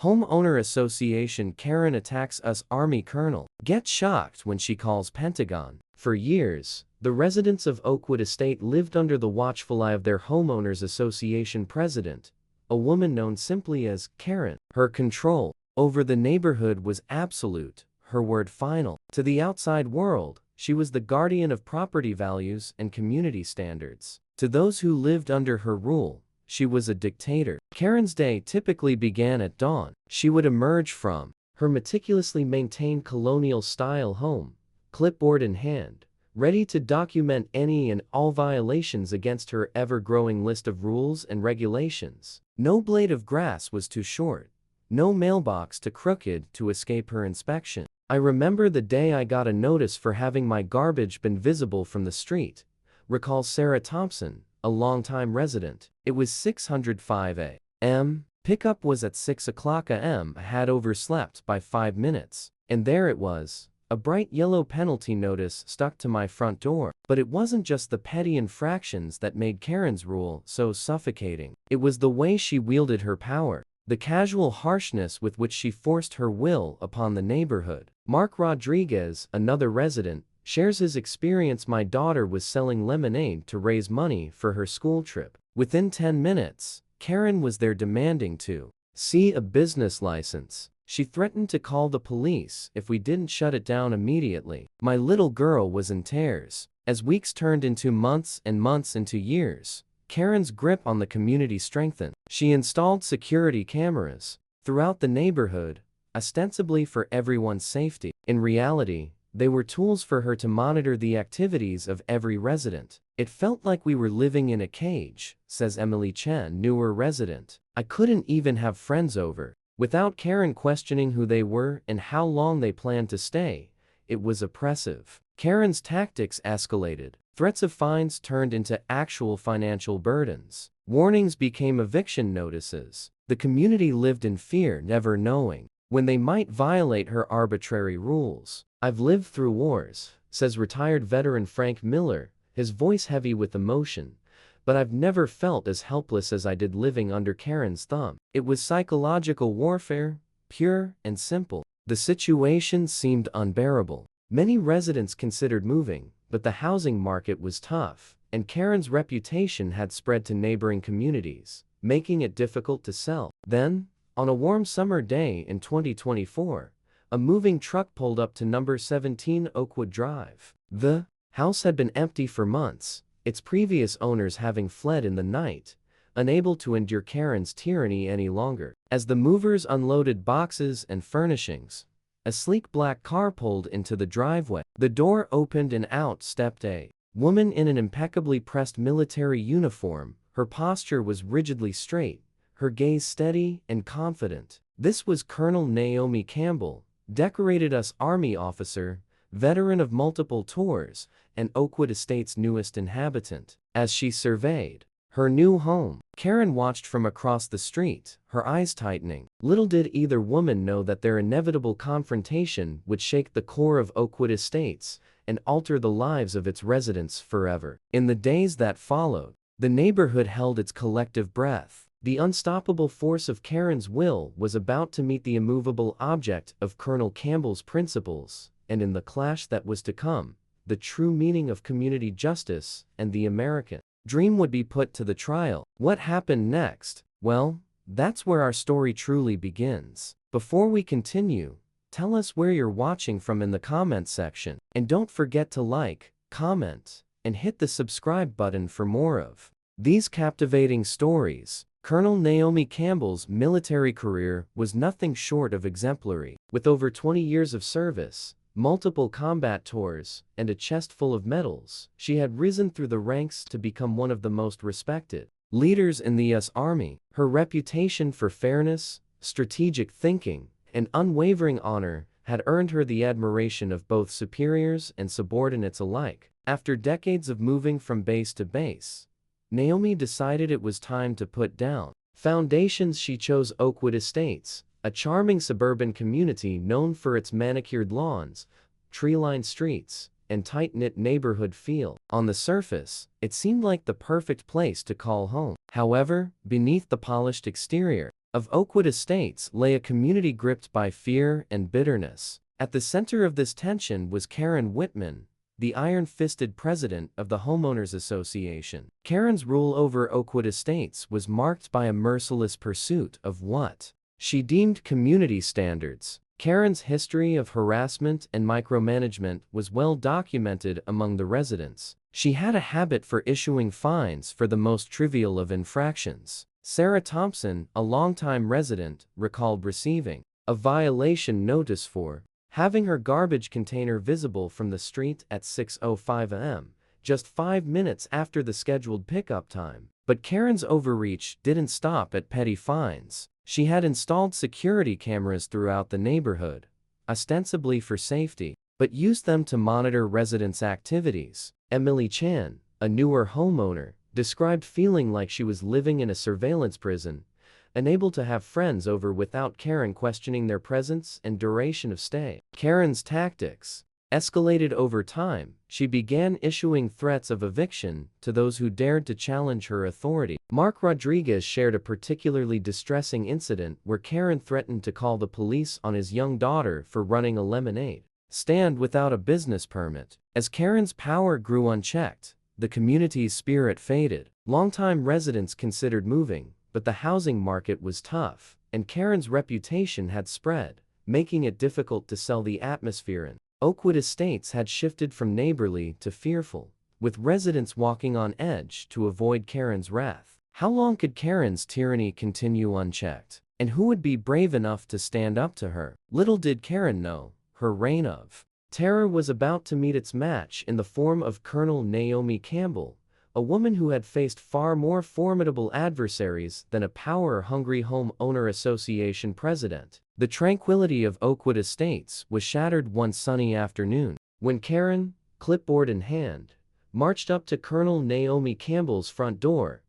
Homeowner Association Karen attacks US Army Colonel. Gets shocked when she calls Pentagon. For years, the residents of Oakwood Estate lived under the watchful eye of their Homeowners Association president, a woman known simply as Karen. Her control over the neighborhood was absolute, her word final. To the outside world, she was the guardian of property values and community standards. To those who lived under her rule, she was a dictator. Karen's day typically began at dawn. She would emerge from her meticulously maintained colonial-style home, clipboard in hand, ready to document any and all violations against her ever-growing list of rules and regulations. No blade of grass was too short, no mailbox too crooked to escape her inspection. I remember the day I got a notice for having my garbage bin visible from the street, recalls Sarah Thompson, a longtime resident. It was 6:05 a.m. Pickup was at 6 o'clock a.m. I had overslept by 5 minutes. And there it was, a bright yellow penalty notice stuck to my front door. But it wasn't just the petty infractions that made Karen's rule so suffocating. It was the way she wielded her power, the casual harshness with which she forced her will upon the neighborhood. Mark Rodriguez, another resident, shares his experience. My daughter was selling lemonade to raise money for her school trip. Within 10 minutes, Karen was there demanding to see a business license. She threatened to call the police if we didn't shut it down immediately. My little girl was in tears. As weeks turned into months and months into years, Karen's grip on the community strengthened. She installed security cameras throughout the neighborhood, ostensibly for everyone's safety. In reality, they were tools for her to monitor the activities of every resident. It felt like we were living in a cage, says Emily Chen, newer resident. I couldn't even have friends over without Karen questioning who they were and how long they planned to stay. It was oppressive. Karen's tactics escalated. Threats of fines turned into actual financial burdens. Warnings became eviction notices. The community lived in fear, never knowing when they might violate her arbitrary rules. I've lived through wars, says retired veteran Frank Miller, his voice heavy with emotion, but I've never felt as helpless as I did living under Karen's thumb. It was psychological warfare, pure and simple. The situation seemed unbearable. Many residents considered moving, but the housing market was tough, and Karen's reputation had spread to neighboring communities, making it difficult to sell. Then, on a warm summer day in 2024, a moving truck pulled up to number 17 Oakwood Drive. The house had been empty for months, its previous owners having fled in the night, unable to endure Karen's tyranny any longer. As the movers unloaded boxes and furnishings, a sleek black car pulled into the driveway. The door opened and out stepped a woman in an impeccably pressed military uniform. Her posture was rigidly straight, her gaze steady and confident. This was Colonel Naomi Campbell, decorated US Army officer, veteran of multiple tours, and Oakwood Estates' newest inhabitant. As she surveyed her new home, Karen watched from across the street, her eyes tightening. Little did either woman know that their inevitable confrontation would shake the core of Oakwood Estates and alter the lives of its residents forever. In the days that followed, the neighborhood held its collective breath. The unstoppable force of Karen's will was about to meet the immovable object of Colonel Campbell's principles, and in the clash that was to come, the true meaning of community justice and the American dream would be put to the trial. What happened next? Well, that's where our story truly begins. Before we continue, tell us where you're watching from in the comments section, and don't forget to like, comment, and hit the subscribe button for more of these captivating stories. Colonel Naomi Campbell's military career was nothing short of exemplary. With over 20 years of service, multiple combat tours, and a chest full of medals, she had risen through the ranks to become one of the most respected leaders in the US Army. Her reputation for fairness, strategic thinking, and unwavering honor had earned her the admiration of both superiors and subordinates alike. After decades of moving from base to base, Naomi decided it was time to put down foundations. She chose Oakwood Estates, a charming suburban community known for its manicured lawns, tree-lined streets, and tight-knit neighborhood feel. On the surface, it seemed like the perfect place to call home. However, beneath the polished exterior, of Oakwood Estates lay a community gripped by fear and bitterness. At the center of this tension was Karen Whitman, the iron-fisted president of the Homeowners Association. Karen's rule over Oakwood Estates was marked by a merciless pursuit of what she deemed community standards. Karen's history of harassment and micromanagement was well documented among the residents. She had a habit for issuing fines for the most trivial of infractions. Sarah Thompson, a longtime resident, recalled receiving a violation notice for having her garbage container visible from the street at 6:05 a.m., just 5 minutes after the scheduled pickup time. But Karen's overreach didn't stop at petty fines. She had installed security cameras throughout the neighborhood, ostensibly for safety, but used them to monitor residents' activities. Emily Chan, a newer homeowner, described feeling like she was living in a surveillance prison, unable to have friends over without Karen questioning their presence and duration of stay. Karen's tactics escalated over time. She began issuing threats of eviction to those who dared to challenge her authority. Mark Rodriguez shared a particularly distressing incident where Karen threatened to call the police on his young daughter for running a lemonade stand without a business permit. As Karen's power grew unchecked, the community's spirit faded. Longtime residents considered moving, but the housing market was tough, and Karen's reputation had spread, making it difficult to sell the atmosphere in Oakwood Estates had shifted from neighborly to fearful, with residents walking on edge to avoid Karen's wrath. How long could Karen's tyranny continue unchecked? And who would be brave enough to stand up to her? Little did Karen know, her reign of terror was about to meet its match in the form of Colonel Naomi Campbell, a woman who had faced far more formidable adversaries than a power-hungry homeowner association president. The tranquility of Oakwood Estates was shattered one sunny afternoon, when Karen, clipboard in hand, marched up to Colonel Naomi Campbell's front door.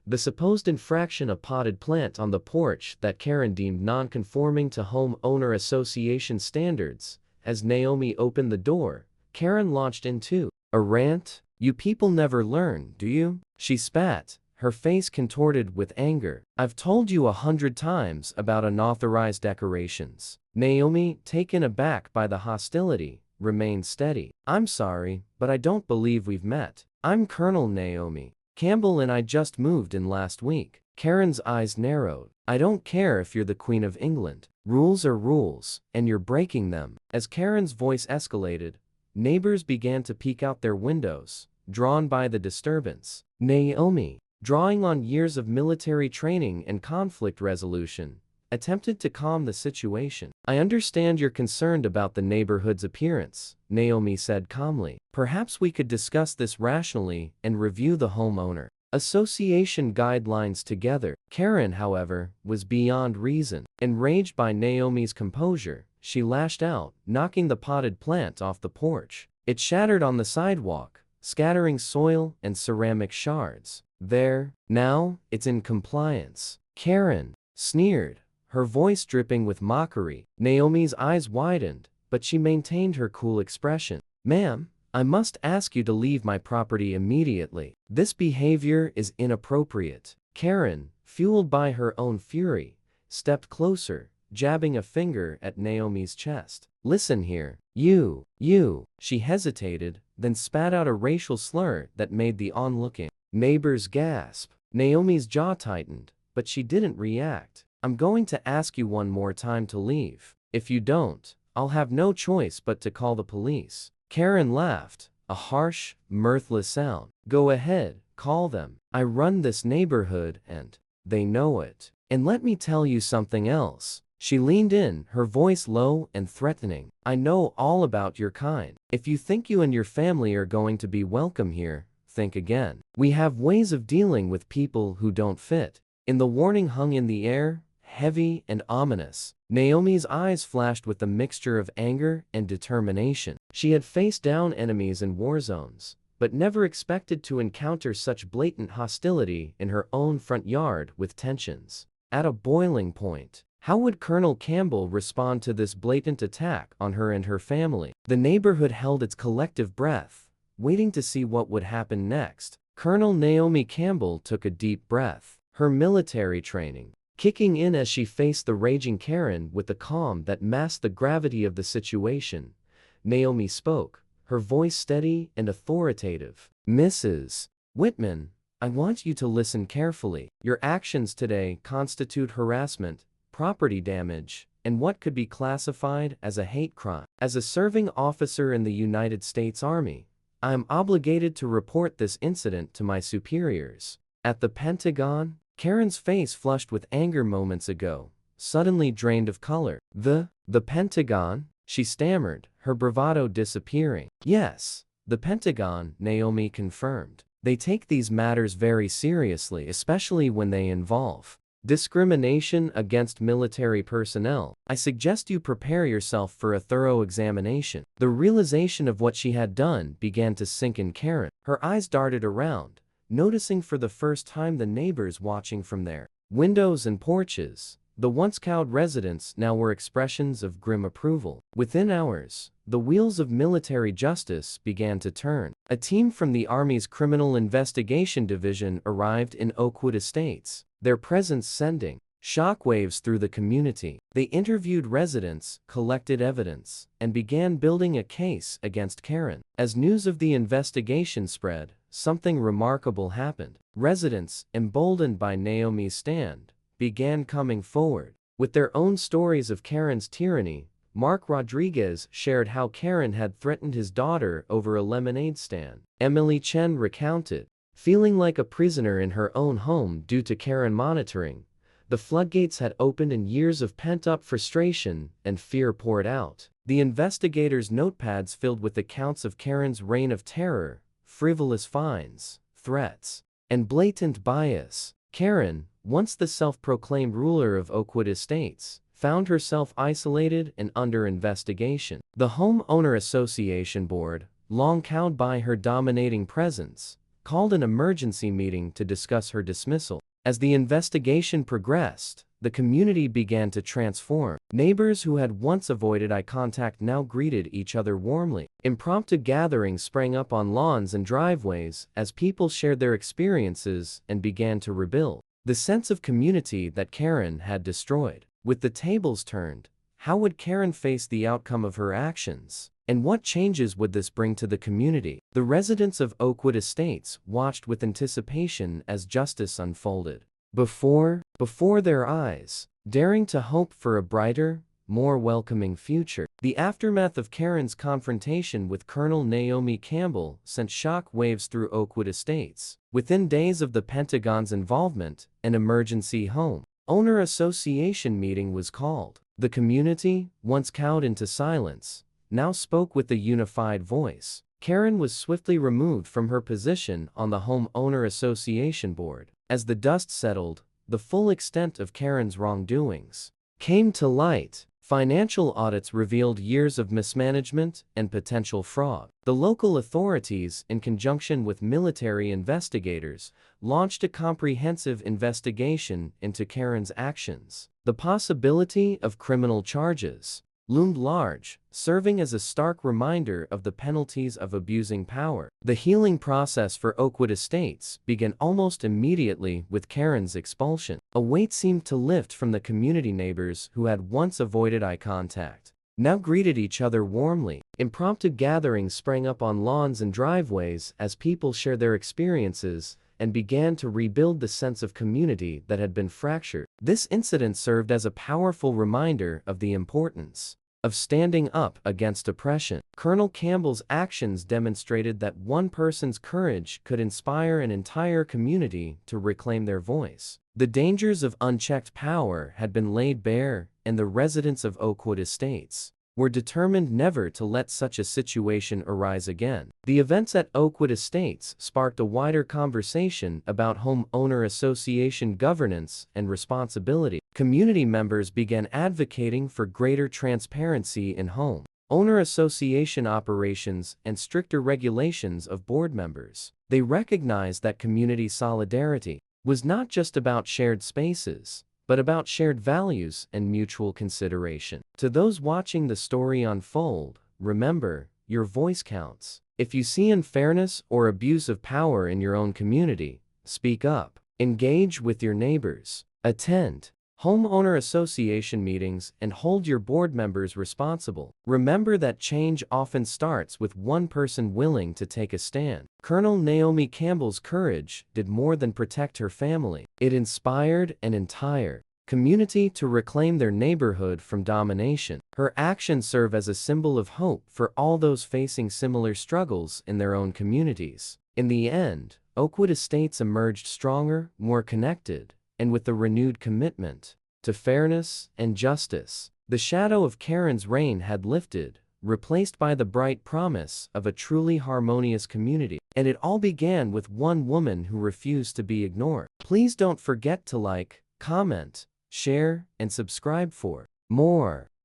The supposed infraction, a potted plant on the porch that Karen deemed non-conforming to homeowner association standards. As Naomi opened the door, Karen launched into a rant. "You people never learn, do you?" she spat, her face contorted with anger. "I've told you 100 times about unauthorized decorations." Naomi, taken aback by the hostility, remained steady. "I'm sorry, but I don't believe we've met. I'm Colonel Naomi Campbell and I just moved in last week." Karen's eyes narrowed. "I don't care if you're the Queen of England. Rules are rules, and you're breaking them." As Karen's voice escalated, neighbors began to peek out their windows, drawn by the disturbance. Naomi, drawing on years of military training and conflict resolution, attempted to calm the situation. "I understand you're concerned about the neighborhood's appearance," Naomi said calmly. "Perhaps we could discuss this rationally and review the homeowner association guidelines together." Karen, however, was beyond reason. Enraged by Naomi's composure, she lashed out, knocking the potted plant off the porch. It shattered on the sidewalk, scattering soil and ceramic shards. "There, now, it's in compliance," Karen sneered, her voice dripping with mockery. Naomi's eyes widened, but she maintained her cool expression. "Ma'am, I must ask you to leave my property immediately. This behavior is inappropriate." Karen, fueled by her own fury, stepped closer, jabbing a finger at Naomi's chest. "Listen here, you. She hesitated, then spat out a racial slur that made the onlooking neighbors gasp. Naomi's jaw tightened, but she didn't react. "I'm going to ask you one more time to leave. If you don't, I'll have no choice but to call the police." Karen laughed, a harsh, mirthless sound. "Go ahead, call them. I run this neighborhood and they know it. And let me tell you something else." She leaned in, her voice low and threatening. "I know all about your kind. If you think you and your family are going to be welcome here, think again. We have ways of dealing with people who don't fit." In the warning hung in the air, heavy and ominous. Naomi's eyes flashed with a mixture of anger and determination. She had faced down enemies in war zones, but never expected to encounter such blatant hostility in her own front yard with tensions at a boiling point. How would Colonel Campbell respond to this blatant attack on her and her family? The neighborhood held its collective breath, waiting to see what would happen next. Colonel Naomi Campbell took a deep breath. Her military training, kicking in as she faced the raging Karen with the calm that masked the gravity of the situation. Naomi spoke, her voice steady and authoritative. "Mrs. Whitman, I want you to listen carefully. Your actions today constitute harassment, property damage, and what could be classified as a hate crime. As a serving officer in the United States Army, I am obligated to report this incident to my superiors. At the Pentagon." Karen's face flushed with anger moments ago, suddenly drained of color. The Pentagon?" she stammered, her bravado disappearing. "Yes, the Pentagon," Naomi confirmed. "They take these matters very seriously, especially when they involve discrimination against military personnel. I suggest you prepare yourself for a thorough examination." The realization of what she had done began to sink in Karen. Her eyes darted around, noticing for the first time the neighbors watching from their windows and porches. The once cowed residents now were expressions of grim approval. Within hours, the wheels of military justice began to turn. A team from the Army's Criminal Investigation Division arrived in Oakwood Estates, their presence sending shockwaves through the community. They interviewed residents, collected evidence, and began building a case against Karen. As news of the investigation spread, something remarkable happened. Residents, emboldened by Naomi's stand, began coming forward with their own stories of Karen's tyranny. Mark Rodriguez shared how Karen had threatened his daughter over a lemonade stand. Emily Chen recounted feeling like a prisoner in her own home due to Karen monitoring. The floodgates had opened and years of pent-up frustration and fear poured out. The investigators' notepads filled with accounts of Karen's reign of terror, frivolous fines, threats, and blatant bias. Karen, once the self-proclaimed ruler of Oakwood Estates, found herself isolated and under investigation. The Homeowner Association Board, long cowed by her dominating presence, called an emergency meeting to discuss her dismissal. As the investigation progressed, the community began to transform. Neighbors who had once avoided eye contact now greeted each other warmly. Impromptu gatherings sprang up on lawns and driveways as people shared their experiences and began to rebuild the sense of community that Karen had destroyed. With the tables turned, how would Karen face the outcome of her actions? And what changes would this bring to the community? The residents of Oakwood Estates watched with anticipation as justice unfolded before their eyes, daring to hope for a brighter, more welcoming future. The aftermath of Karen's confrontation with Colonel Naomi Campbell sent shock waves through Oakwood Estates. Within days of the Pentagon's involvement, an emergency homeowner association meeting was called. The community, once cowed into silence, now spoke with a unified voice. Karen was swiftly removed from her position on the Homeowner Association Board. As the dust settled, the full extent of Karen's wrongdoings came to light. Financial audits revealed years of mismanagement and potential fraud. The local authorities, in conjunction with military investigators, launched a comprehensive investigation into Karen's actions. The possibility of criminal charges loomed large, serving as a stark reminder of the penalties of abusing power. The healing process for Oakwood Estates began almost immediately with Karen's expulsion. A weight seemed to lift from the community. Neighbors who had once avoided eye contact now greeted each other warmly. Impromptu gatherings sprang up on lawns and driveways as people shared their experiences and began to rebuild the sense of community that had been fractured. This incident served as a powerful reminder of the importance of standing up against oppression. Colonel Campbell's actions demonstrated that one person's courage could inspire an entire community to reclaim their voice. The dangers of unchecked power had been laid bare, and the residents of Oakwood Estates were determined never to let such a situation arise again. The events at Oakwood Estates sparked a wider conversation about homeowner association governance and responsibility. Community members began advocating for greater transparency in homeowner association operations and stricter regulations of board members. They recognized that community solidarity was not just about shared spaces, but about shared values and mutual consideration. To those watching the story unfold, remember, your voice counts. If you see unfairness or abuse of power in your own community, speak up. Engage with your neighbors. Attend homeowner association meetings, and hold your board members responsible. Remember that change often starts with one person willing to take a stand. Colonel Naomi Campbell's courage did more than protect her family. It inspired an entire community to reclaim their neighborhood from domination. Her actions serve as a symbol of hope for all those facing similar struggles in their own communities. In the end, Oakwood Estates emerged stronger, more connected, and with a renewed commitment to fairness and justice. The shadow of Karen's reign had lifted, replaced by the bright promise of a truly harmonious community. And it all began with one woman who refused to be ignored. Please don't forget to like, comment, share, and subscribe for more.